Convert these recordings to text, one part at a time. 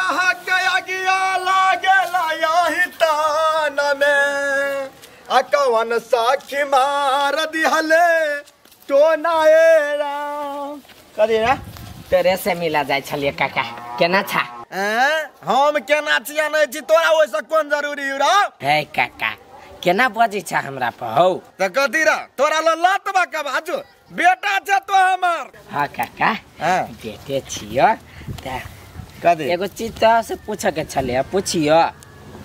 रहा गया गया लागेला यही तान में अकवन साखी मार दिहले तो नाएरा करेरा तेरे से मिला जाय छलिए काका केना छा हम केना छिया नै छी तोरा ओइसा कोन जरूरी रो हे काका केना बजै छ हमरा पर हौ त कथि रा तोरा ल लतबा के बाजू बेटा छ तो हमर हां काका बेटे छियो त कदे एगो चीज त से पूछे के छले पूछियो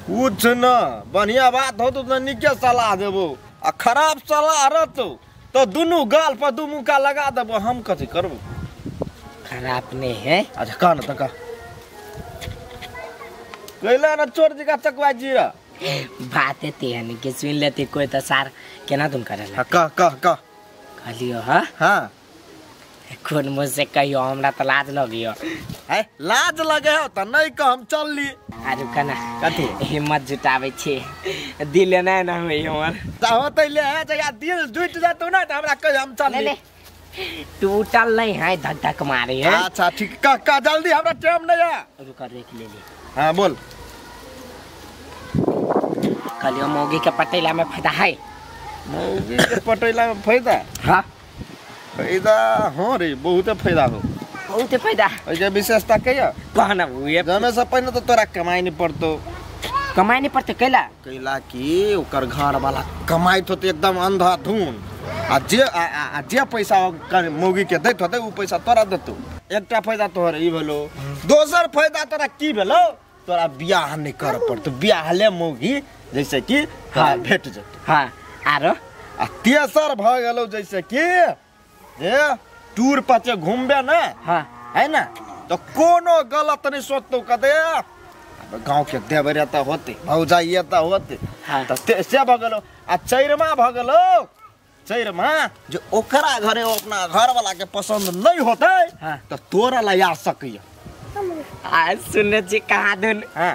पूछ न बढ़िया बात हो तो निके सलाह देबो आ खराब सलाह रहतो तो दुनु गाल पर दू मुका लगा देबो हम कथि करबो खराब नहीं है अच्छा कह न त कह कैला न चोर जी का चकवा जी रा बात तेहन के सुन लेते कोई तो सार केना तुम करेला कह कहलियो हां कोन मुझसे कहियो हमरा त लाज लगियो है लाज लगे हो त नहीं कह हम चल ली आरु कना कथि हिम्मत जुटावे छे दिल नै न होई हमर त होतै ले है जया दिल जुट जातो ना त हमरा कह हम चल ली टूटल नहीं है धक धक मारे है अच्छा ठीक कह जल्दी हमरा टाइम नहीं है रुक देख ले हां बोल कहलियो मौगी के पटेला में फायदा है मौगी के पटेला में फायदा हां फायदा हां रे बहुत फायदा हो बहुत फायदा ओके विशेषता कहिया कहना हुए जमे से पहले तो तोरा कमाई नहीं पड़तो कमाई नहीं पड़ते कैला की ओकर घर वाला कमाई तो एकदम अंधाधुन आ जे पैसा मौगी के दैत होते उ पैसा तोरा देतो एकटा फायदा तोहर ई भेलो दोसर फायदा तोरा की भेलो तोरा बियाह नहीं कर पड़तो बियाह ले मौगी जैसे कि भेट जतो हां आरो आ तेसर भ गेलो जैसे कि जे टूर पर घूमबे ना हां है ना तो कोनो गलत नहीं सोचतो कदे गांव के देवरे त होते भौजाइए त होते त से भ गेलो आ चैरमा भ गेलो चैरमा जो ओकरा घरे अपना घर वाला के पसंद नहीं होते तो तोरा ला आ सकियो आज सुनने जी कहा दुन हां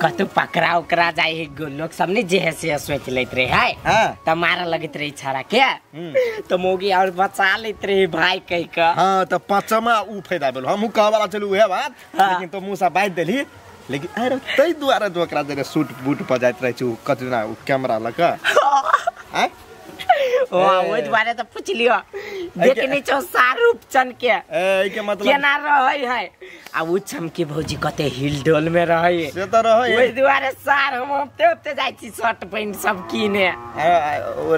कतु पकड़ा उकरा जाए लोग सब ने जे से सोच लेत रहे है त मारा लगत रही छाड़ा के तो मोगी और बचा लेत रहे भाई कह के हां तो पांचमा उ फायदा भेल हम कहवाला चलू उहे बात लेकिन तो मुसा बात देली लेकिन अरे तई द्वारा जो ओकरा जरे सूट बूट पर जाइत रहे छु कतना उ कैमरा लगा हैं ओइ द्वारा तो पूछ लियो देखने छौ शाहरुख चन के ए के मतलब केना रहै है आ उ चमकी भौजी कते हिल डोल में रहै से त रहै ओइ द्वारा सार हम ओते जाय छी शर्ट पैंट सब कीने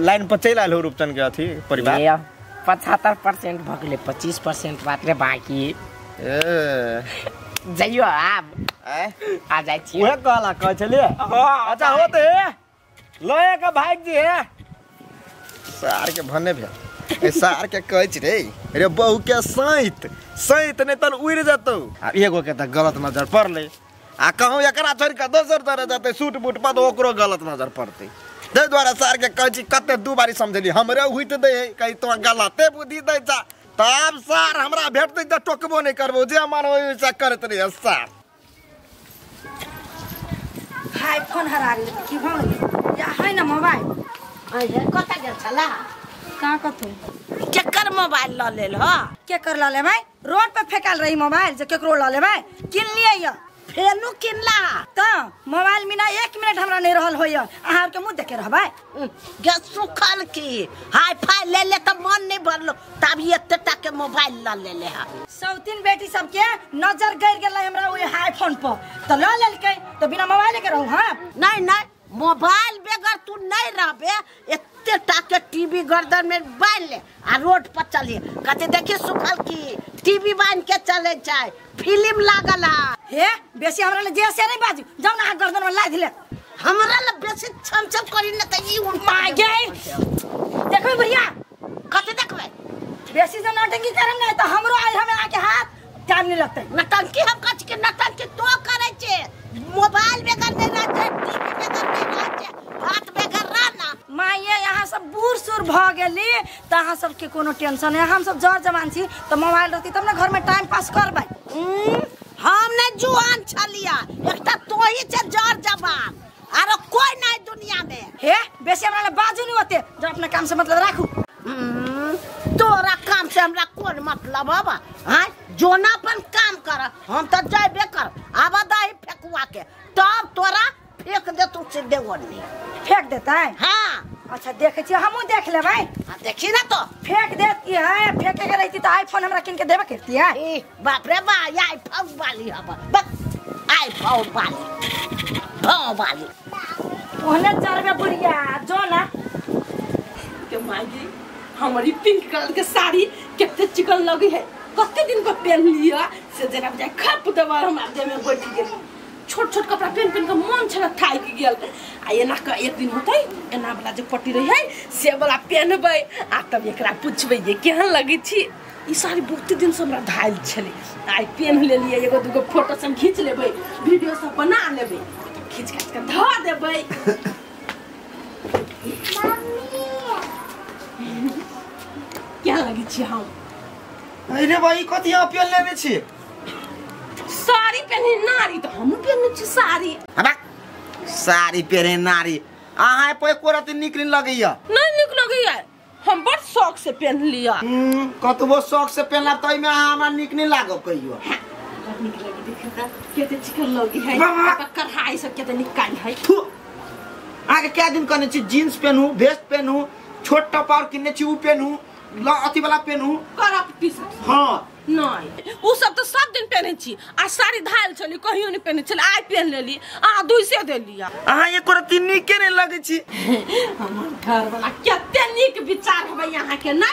लाइन पर चल आलो रूपचन के अथी परिवार 75% भ गेले 25% मात्र बाकी जाइयो आब आ जाय छी ओहे कहला कह छलिए अच्छा होते लए के भाग जी है सार के भने भे ए सार के कहै छी रे बहू के सैत नहीं तन उड़ जतो आ एगो के त गलत नजर पड़ले आ कहूं एकरा छोड़ के दोसर तरह जते सूट बूट पर ओकरो गलत नजर पड़ते दे द्वारा सार के कहै छी कते दू बारी समझली हमरे हुइत दे कहि तो गलते बुद्धि दै छ तब सार हमरा भेटतै त टोकबो नहीं करबो जे मन होय से करत रे सार हाय फोन हरा गेल की भल या है ना मोबाइल अरे कता गेल छला का कथु केकर मोबाइल ल लेल ह केकर ल ले भाई रोड पे फेकल रही मोबाइल जे केकरो ल ले भाई किन लिए या फेनु किनला त मोबाइल बिना 1 मिनट हमरा नहीं रहल होय आहार के मुंह देखे रहबै गैस सुखल की हाई फाई ले ले त मन नहीं भरलो तब एतटा के मोबाइल ल लेले ह सौतीन बेटी सब के नजर गड़ गेल हमरा ओइ हाई फोन पर त ल लेलकै त बिना मोबाइल के रहू हां नहीं मोबाइल बगैर तू नहीं रहबे एतेटा के टीवी गर्दन में बांध ले आ रोड पर चलिए कहते देखिए सुखल की टीवी बांध के चले जाए फिल्म लागल हे बेसी हमरा ले जे से नहीं बाजू जाऊ ना गर्दन में लाद ले हमरा ले बेसी छमछम करी न त ई उल्टा गई देखो भैया कते देखबे बेसी जो नटंकी करम नहीं त हमरो आज हमें आके हाथ टाइम नहीं लगते नटंकी हम कछ के नटंकी तो करे छे मोबाइल बगैर नहीं रहते टीवी बगैर नहीं रहते हाथ बगैर रहना माये यहाँ सब बूढ़ सुर भ गेली त अहाँ सब के कोनो टेंशन है हम सब जर जवान छी त मोबाइल रहती तब ना घर में टाइम पास करबै हम ने जुआन छलिया एकटा तोही छे जर जवान आरो कोई नहीं दुनिया में हे बेसी हमरा ले बाजू नहीं होते जो अपना काम से मतलब राखू तोरा काम से हमरा कोन मतलब बाबा हां जोना अपन काम कर हम त जाबे कर आबा देता है। हाँ अच्छा देखे छी हमहू देख लेबै। देखी ना तो फेंक देती है, फेंके के रहती तो आईफोन हमरा किन के देबे करती है। बाप रे बा आईफोन वाली हब आईफोन वाली भाव वाली ओहने चरबे बुढ़िया जो ना के माई हमारी पिंक कलर के साड़ी कितने चिकन लगी है, कते दिन को पहन लिया से जरा बजाय खप दबार हम आदे में बैठ गेल। छोट छोट कपड़ा पहन पहन के मन छला थाई के गेल। आ एना का एक दिन होतै एना वाला जो पट्टी रही है से वाला पहनबै आ तब एकरा पूछबै ये केहन लगी छी। ई साड़ी बहुत दिन से हमरा धाइल छले, आई पहन लेलिए। एगो दूगो फोटो सब खींच लेबै, वीडियो सब बना लेबै, खींच खींच के धा देबै। क्या लगी छी हम? अरे भाई कथि आप पहन लेने छी? साड़ी पहने नारी तो हम पहने छी साड़ी। अबा साड़ी पहने नारी आहा पे कोरत निकल लगैया। नहीं निक लगैया, हम बड़ शौक से पहन लिया। कतबो शौक से पहनला तई में हमरा निक नहीं लागो कहियो। निक लगी देखा केते चिकन लगी है, कढ़ाई सब केते निकाल है। आगे क्या दिन करने छी जींस पहनू, वेस्ट पहनू, छोट टपार किने छी उ पहनू, अथी वाला पहनू, करप टी-शर्ट। हां नहीं वो सब तो सब दिन पहने छी। आ साड़ी धाइल छली कहियो नहीं पहने छली, आई पहन लेली। आ दुइसे दे लिया। आहा ये कोरती निक के नहीं लगे छी। हमर घर वाला केते निक विचार हवे यहाँ के ना।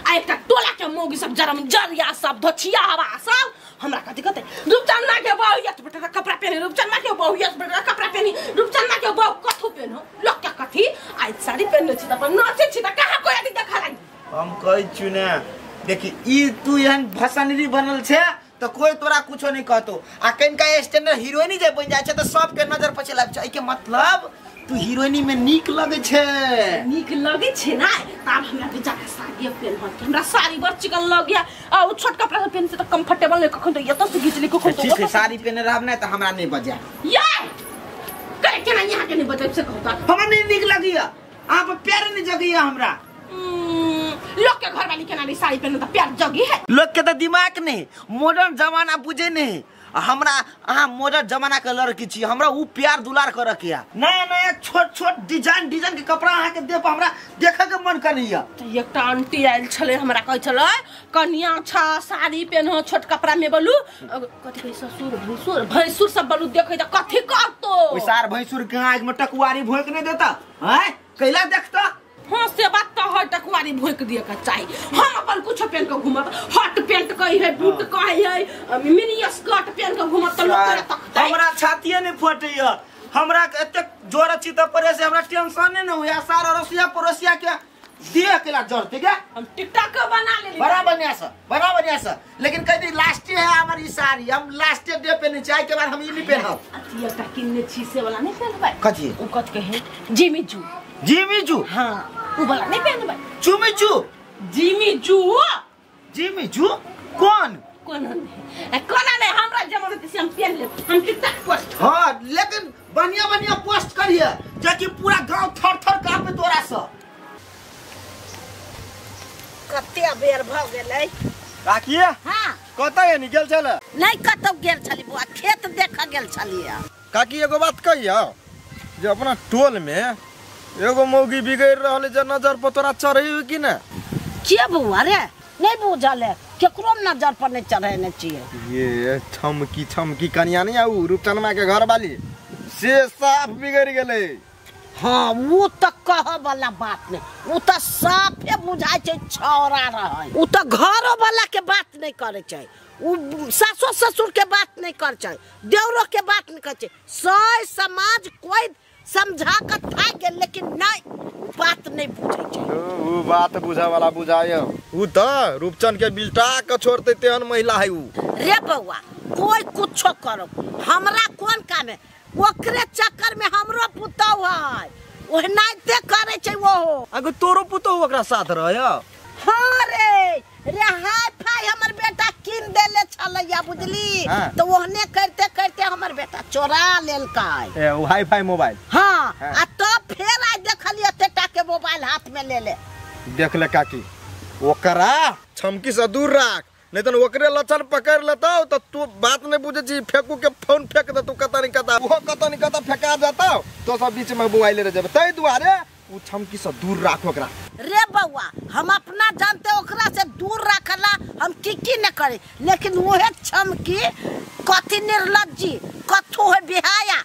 आ एकटा टोला के मोगी सब जरम जरिया सब धछिया हवा सब हमरा कथि कहते रूपचंदा के बहुयत बेटा कपड़ा पहने, रूपचंदा के बहुयत बेटा कपड़ा पहनी, रूपचंदा के बहु कथु पहनो लोग के कथि आई साड़ी पहनले छी त अपन नाचे छी त कहां कोई आदि देखा लागी। हम कहि चुने देखी ई तू एहन भसनरी बनल छे तो कोई तोरा कुछो नहीं कहतो। आ कनका स्टैंडर्ड हीरोइनी जे बन जाय छे तो सब के नजर पर चला जाय के मतलब तू हीरोइनी में निक लगे छे। निक लगे छे ना तब हमरा के जाके साड़ी पहन हो के हमरा साड़ी बड़ चिकन लग गया। आ उ छोट कपड़ा पहन से तो कंफर्टेबल नहीं कखन तो यतो से घिचली कखन तो ठीक है साड़ी पहने रहब ना तो हमरा नहीं बजा ये करे के ना यहाँ के नहीं बजाय से कहता हमरा नहीं निक लगिया। आप प्यार नहीं जगिया हमरा। लोग के घर वाली के ना साड़ी पहने तो प्यार जगी है। लोग के तो दिमाग नहीं, मॉडर्न जमाना बुझे नहीं। हमरा अहाँ मॉडर्न जमाना के लड़की छी, हमरा उ प्यार दुलार कर किया। नया नया छोट छोट डिजाइन डिजाइन के कपड़ा अहाँ के देब हमरा देखे के मन करैया। तो एकटा आंटी आइल छले हमरा कहै छले कन्या छा साड़ी पहनो छोट कपड़ा में बोलू कथि कहै ससुर भैंसुर सब बोलू देखै त कथि करतो। ओइ सार भैंसुर के आग में टकुआरी भोंक नहीं देता हैं कैला देखता। हां से बात तो है टकुआरी भोंक दिए का चाहिए। हम अपन कुछ पहन के घुमत हॉट पैंट कहि है बूट कहि है मिनी स्कर्ट पहन के घुमत तो लोग तक हमरा छातीए नहीं फटैया। हमरा एते जोर चित परे से हमरा टेंशन नहीं होया। सारा रसिया परोसिया के दिए केला जरते के हम टिकटॉक बना लेली बड़ा बढ़िया सा लेकिन कह दी लास्ट है हमारी साड़ी हम लास्ट डे पे नहीं चाहे के बाद हम ये नहीं पहनब। अतिया का किन्ने चीज से वाला नहीं पहनबै कथि ओ कथ कहे जिमी जू हां उ वाला नहीं पहनबै। जिमी जू कौन नहीं हमरा जमाना से हम पहन ले हम टिकटॉक पोस्ट। हां लेकिन बढ़िया पोस्ट करिए जेकि पूरा गांव थर कांपे तोरा से। कते बेर भ गेलै काकिया हां कतय नि गेल छले? नहीं कतौ गेल छली बुआ खेत देख गेल छलिए। काकी एगो बात कहियो जे अपना टोल में एगो मौगी बिगड़ रहल जे नजर पर तोरा चढ़ई कि ना? के बुआ रे नहीं बुझल है केकरो नजर पर नहीं चढ़ेने चाहिए। ये छमकी कन्या नहीं आऊ रूपचंदमा के घर वाली से साफ बिगड़ गेले। हाँ वो तो कह वाला बात नहीं, वो तो साफे बुझाई छे छौरा रहे। वो तो घरों वाला के बात नहीं करे छे, वो सासुर ससुर के बात नहीं करे छे, देवरों के बात नहीं करे छे। सोई समाज कोई समझा कर था के लेकिन नहीं बात नहीं बुझे छे। वो बात बुझा वाला बुझाय वो तो रूपचंद के बिल्टा के छोड़ते तेहन महिला है वो। रे बउआ कोई कुछो करो हमरा कौन काम है, ओकरे चक्कर में हमरो पुतौ है ओह नाइते करे छै वो। अगर तोरो पुतौ ओकरा साथ रहय? हां रे हाई फाई हमर बेटा किन देले छलैया बुझली। तो ओहने करते करते हमर बेटा चोरा लेलकै ए ओ हाई फाई मोबाइल। हां आ तो फेर आई देखलिए तेटा के मोबाइल हाथ में ले ले। देख ले काकी ओकरा छमकी से दूर रख नहीं तो ओकरे लक्षण पकड़ लेता तो तू बात नहीं बुझे छी फेंकू के फोन फेंक दे तू कता नहीं कता फेंका जाता तो सब बीच में मोबाइल रह जाबे तै दुआरे उ छमकी से दूर राखो ओकरा। रे बउआ हम अपना जानते ओकरा से दूर रखला हम की न करे लेकिन वहे छमकी कथी निर्लज्जी कथू है बिहाया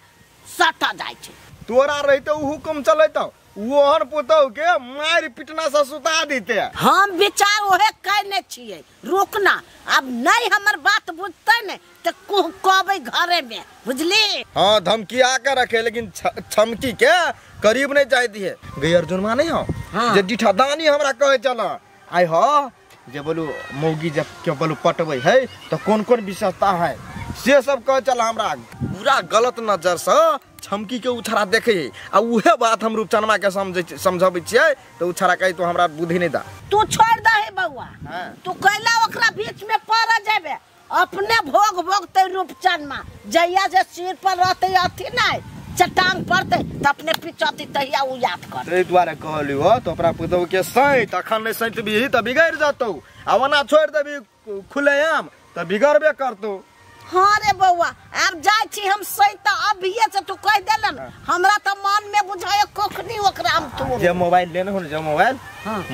सटा जाय छे। तोरा रहते उ हुकुम चलैतो ओहन पुतौ के मार पिटना से सुता देते। हम विचार ओहे कहने छिए रुकना अब नहीं हमर बात बुझते ने तो कुह कहबे घरे में बुझली। हां धमकिया के रखे लेकिन छमकी के करीब नहीं जाय दिए गई अर्जुनमा नहीं हो जे डिठदानी हमरा कहे चला आई हो जे बोलू मौगी जब के बोलू पटबै है तो कौन विशेषता है से सब कहे चला हमरा पूरा गलत नजर से छमकी के उछरा देखे आ उहे बात हम रूपचनमा के समझबै छियै तो उछरा कहि तो हमरा बुद्धि नहीं दा तू छोड़ दे हे बउआ तू कहला ओकरा बीच में पड़ जाबे अपने भोग भोगते रूपचनमा जइया जे सिर पर रहते अथी नहीं चट्टान पड़ते त अपने पिचती तहिया उ याद कर तै दुआरे कहलियो हो तो ओकरा पुतौ के सैत अखन नहीं सैत भी त बिगड़ जातौ आ वना छोड़ देबी खुलेआम त बिगड़बे करतौ। हाँ रे बउआ अब जाय छी हम सैत अभिये से तू कह देलन हमरा त मन में बुझाए कोखनी ओकरा हम तू जे मोबाइल लेने हो जे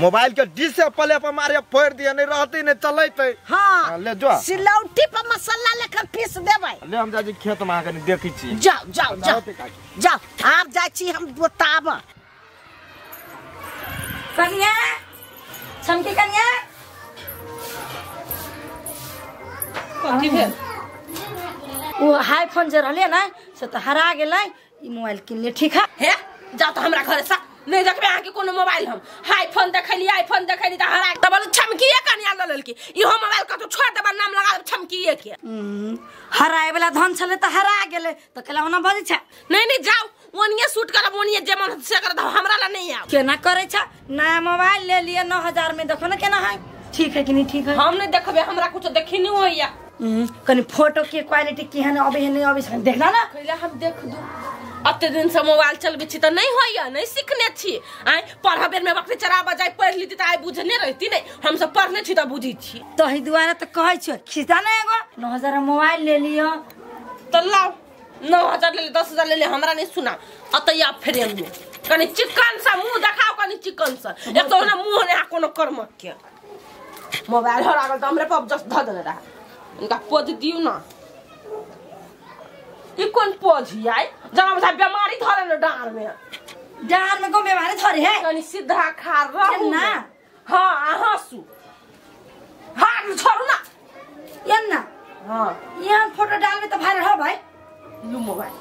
मोबाइल के डिस्प्ले पर मारे फोड़ दिया नहीं रहती नहीं चलैते। हां ले जो सिलौटी पर मसाला लेकर पीस देबै ले हम जाजी खेत में आके देखै छी जाओ आप जाय छी हम बताब कन्या छमकी कन्या कथी भेल वो हाई फोन जे रहले ना से तो हरा गेलै ई मोबाइल किन ले ठीक है हे जा तो हमरा घरे सा नहीं देखबे आके कोनो मोबाइल हम आईफोन देखली त हरा त बोल छमकीए कनिया ल लेलकी इहो मोबाइल कतो छोड़ देबा नाम लगा छमकीए के हराए वाला धन छले त हरा गेले त केला ओना बजे छ नहीं जाओ ओनिए शूट करब ओनिए जे मन से कर दो हमरा ला नहीं आ केना करे छ नया मोबाइल ले लिए 9000 में देखो ना केना है ठीक है कि नहीं ठीक है हम नहीं देखबे हमरा कुछ देखी नहीं होइया कनी फोटो के क्वालिटी की है अबे नहीं अबे देखना ना कहला हम देख दू अते दिन से मोबाइल चलबे छी त नहीं होइया नहीं सीखने छी आइ पढ़ा बेर में बकरी चरा बजाय पढ़ लीती त आइ बुझने रहती नहीं हम सब पढ़ने छी त बुझी छी तो ही दुआरे त कहै छ खिसा ना एगो 9000 मोबाइल ले लियो तो लाओ 9000 ले ले 10000 ले ले हमरा नहीं सुना अतया फ्रेम में कनी चिकन सा मुंह देखाओ कनी चिकन सा एक तो ना मुंह ने कोनो कर्म के मोबाइल हरा गल त हमरे पप जस्ट ध देले रहा इनका पोज दियो ना ई कोन पोज आई जना बता बीमारी धरे न डार में को बीमारी धरे है कनी सीधा खा रहू ना हां हंसू हाथ छोड़ू ना यन्ना हां यहाँ फोटो डालबे त वायरल हो भाई लू मोबाइल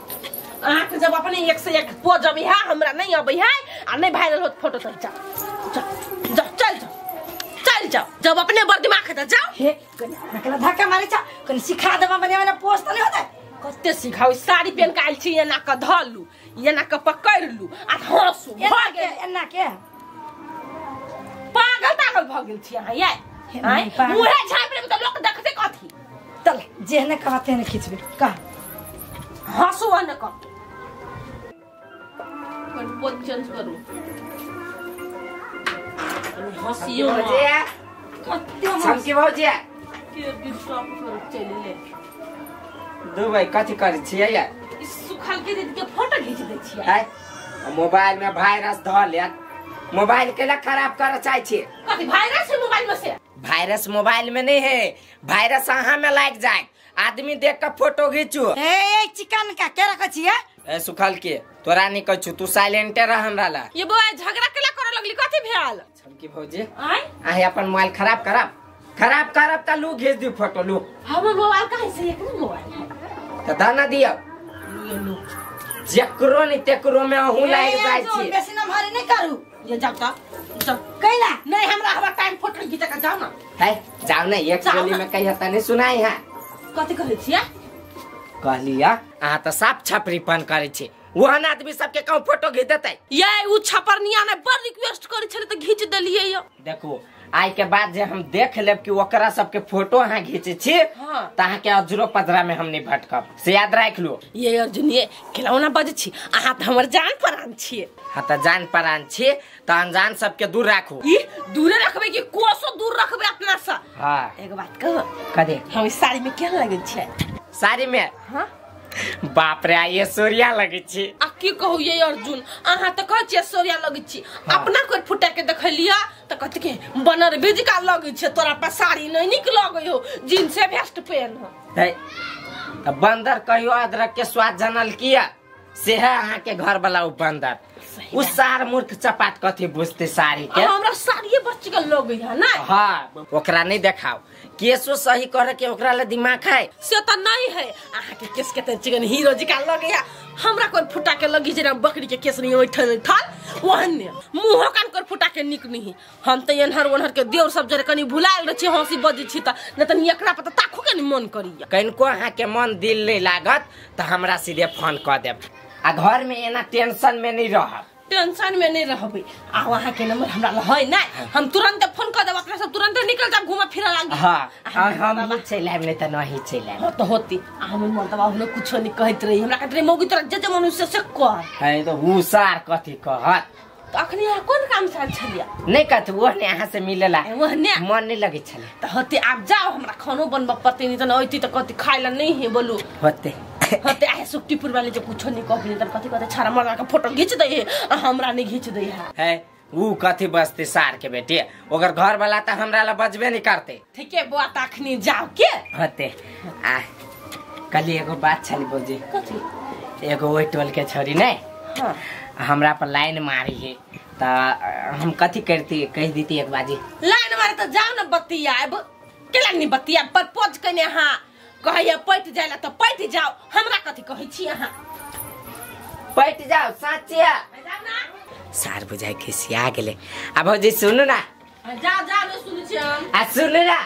आंख जब अपने 1 से 1 पोज अभी है हमरा नहीं अभी है आ नहीं वायरल होत फोटो तो चल जाओ जब अपने बर दिमाग है जाओ हे कनी नकला धक्का मारे छ कनी सिखा देबा बने पोस्ट नहीं होता कते सिखाओ साड़ी पहन के आइल छी एना के धलू एना के पकड़ लू आ हंसू भागे एना के पागल भ गेल छी अहाँ ये मुहे झापरे में तो लोग देखते कथी चल जेहने कहते ने खींचबे का हंसू न क पर पोज चेंज करू हंसियो छमकी भौजी के डिस्टर्ब कर चले ले दू भाई कथी करे छियै या इस सुखल के दीदी के फोटो खींच दे छियै है मोबाइल में वायरस ध ले मोबाइल केला खराब करे चाहे छी कथी वायरस है मोबाइल में से वायरस मोबाइल में नहीं है वायरस अहाँ में लग जाए आदमी देख के फोटो खींचू ए चिकन का के रख छियै ए सुखल के तोरा नहीं कहू तू साइलेंटे रह हमरा ला ये बो झगड़ा केला करे लगली कथी भेल छमकी भौजी आय आहे अपन मोबाइल खराब करब त लू भेज दी फोटो लू हमर मोबाइल काहे से एक मोबाइल है त दाना दियो जकरो नहीं तेकरो में अहू लाग जाय छी बेसी न भारी नहीं करू ये जाओ तो कैला नहीं हमरा हवा टाइम फोटो खींच के जाओ ना है जाओ ना एक गोली में कहिया त नहीं सुनाई है कथी कहै छियै कहलिया आ त साफ छपरीपन करे छी वहन आदमी सबके कहूं फोटो घीच देतै ये उ छपरनिया ने बड़ रिक्वेस्ट करे छले त घीच देलिए यो देखो आई के बाद जे हम देख लेब कि ओकरा सबके फोटो अहाँ घीचे छी तहाँ के अजरो पजरा में हम नहीं भटकब से याद राख लो। ये अर्जुन ये खिलौना बजे छी अहाँ त हमर जान परान छिए। हाँ त जान परान छी त अनजान सबके दूर राखू। ई दूर रखबे कि कोसो दूर रखबे अपना से। हां एक बात कह कदे हम इस साड़ी में केहन लगे छै? साड़ी में हां बाप रे ये सोरिया लगे छी। आ की कहू ये अर्जुन अहाँ त कह छी सोरिया लगे छी अपना कोई फुटा के देख लिया त कहत के बनर बेजिका लगे छै तोरा पर साड़ी नहीं निक लगे हो जींस वेस्ट पहन हो। त बंदर कहियो अदरक के स्वाद जानल किया से है अहाँ के घर वाला बंदर उस सार मूर्ख चपाट कथी बुझते साड़ी के हमरा साड़िए बच के लगे है ना। हां ओकरा नहीं देखाओ केसो सही करे के ओकरा ले दिमाग है से त नहीं है अहाँ के केस के त चिकन हीरो जी का लगे है हमरा कोई फुटा के लगी जे बकरी के केस नहीं ओठल थल ओहने मुंह कान कर फुटा के निक नहीं हम त एनहर ओनहर के देवर सब जरे कनी भुलायल रह छी हंसी बजे छी त न त एकरा पर ताखो के नहीं मन करिया कनको अहाँ के मन दिल नहीं लागत त हमरा सीधे फोन कर देब आ घर में एना टेंशन में नहीं रहब। टेंशन में नहीं रहबे आ वहां के नंबर हमरा है ना हम तुरंत फोन कर देब अपना सब तुरंत निकल जा घुमा फिरा लागी। हां हम चलाब नहीं त नहीं चलाब तो होती हम मर्दबा हम कुछ नहीं कहत रही हमरा कहत रही मौगी तोरा जे मनुष्य से कह है तो हुसार कथी कहत तो अखनी कौन काम से छलिया नहीं कहत वो ने यहां से मिलेला वहने मन नहीं लगे छले त होती आप जाओ हमरा खानो बनबा पते नहीं त नइती त कथी खाइला नहीं है बोलू होते होते आए सुक्तिपुर वाले जो कुछ नहीं कहबी त कथी कहते छारा मरदा का फोटो खींच दे हमरा नहीं खींच दे है ऊ कथी बसते सार के बेटे ओकर घर वाला त हमरा ला बजबे नहीं करते। ठीक है बुआ तखनी जाओ के होते आ कली एगो बात छली बोजी कथी एगो ओइ टोल के छोरी नहीं हां हमरा पर लाइन मारी है त हम कथी करती कह देती एक बाजी लाइन मारे त जाओ न बतियाब केला नहीं बतिया पर पोज कने हां कहैया पैट जाइला त पैट जाओ हमरा कथी कहै छी अहाँ पैट जाओ साचिया जाओ ना सार बुझाई खिसिया गेले अब भौजी सुनु ना जा जा रे सुन छी हम आ सुनु ना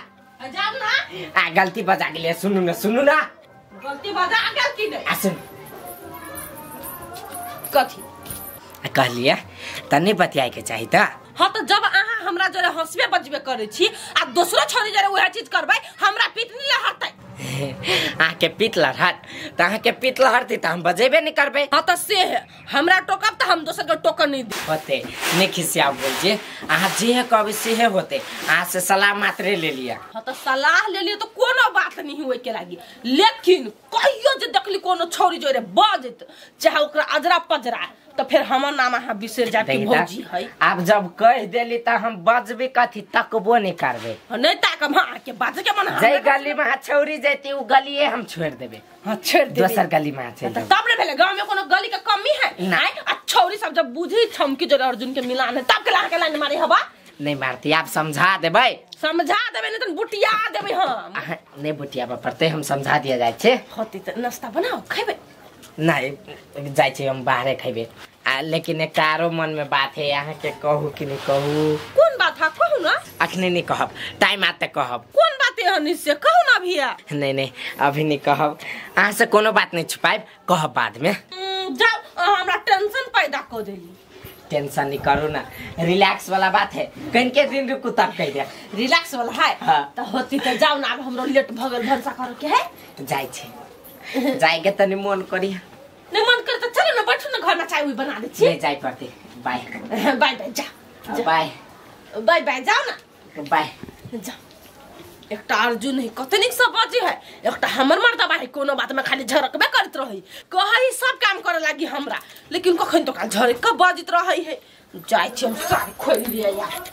जाओ ना आ गलती बजा गेले सुनु ना गलती बजा गेल की नहीं आ सुन कथी कहलिए तने बतियाए के चाहिए त हाँ तो जब अहाँ हमरा जरे हंसबे बजबे करे छी आ दूसरो छोरी जरे वह चीज करबै हमरा पीठ नहीं लहरतै आके पीठ लहरत त आहाँ के पीठ लहरती त हम बजेबे नहीं करबे। हाँ तो से है हमरा टोकब त हम दोसर के टोकन नहीं दे होते नहीं खिसिया बोलजे आहाँ जे है कभी से है होते आहाँ से सलाह मात्रे ले लिया। हाँ तो सलाह ले लिए तो कोनो बात नहीं हुए के लागी लेकिन कहियो जे देखली कोनो छोरी जरे बजत चाहे ओकरा अजरा पजरा तो फिर हमर नाम अहाँ बिसर जाके भौजी है। आप जब कह देली त हम बजबे कथी तकबो नहीं करबे नहीं ताकब हाँ के बाजे के मन जय गली में छौरी जैती उ गलिए हम छोड़ देबे। हाँ छोड़ दे दोसर गली में चल तब ने भेले गांव में कोनो गली के कमी है नहीं आ छौरी सब जब बुझी छमकी जरे अर्जुन के मिलान है तब के लाइन मारे हवा नहीं मारती आप समझा देबे नहीं तो बुटिया देबे हम नहीं बुटिया पड़ते हम समझा दिया जाय छे होती त नाश्ता बनाओ खेबे नहीं जाय छे हम बाहरे खेबे लेकिन एक तारो मन में बात है यहाँ के कहू कि नहीं कहू कौन बात है कहू ना अखने नहीं कहब टाइम आते कहब कौन बात है निश्चय कहू ना भैया नहीं अभी नहीं कहब अहाँ से कोनो बात नहीं छुपाइब कहब बाद में जाओ हमरा टेंशन पैदा कर देली टेंशन नहीं करू ना रिलैक्स वाला बात है कहीं के दिन रुकू तब कह दे रिलैक्स वाला है हाँ। तो होती तो जाओ ना अब हमरो लेट भगल भरसा कर के है जाय छे जाएगे तनी मन करिया नहीं मन कर तो चलो ना बैठो ना घर में चाय बना दे छी नहीं जाय पड़ते बाय बाय बाय जा बाय बाय बाय जाओ ना बाय जाओ एकटा अर्जुन है कतनिक सब बाजी है एकटा हमर मर्दबा है कोनो बात में खाली झरकबे करत रही कहई सब काम करे लागी हमरा लेकिन कखन तो का झरक बाजित रही है जाय छी हम सारी खोल लिया यार।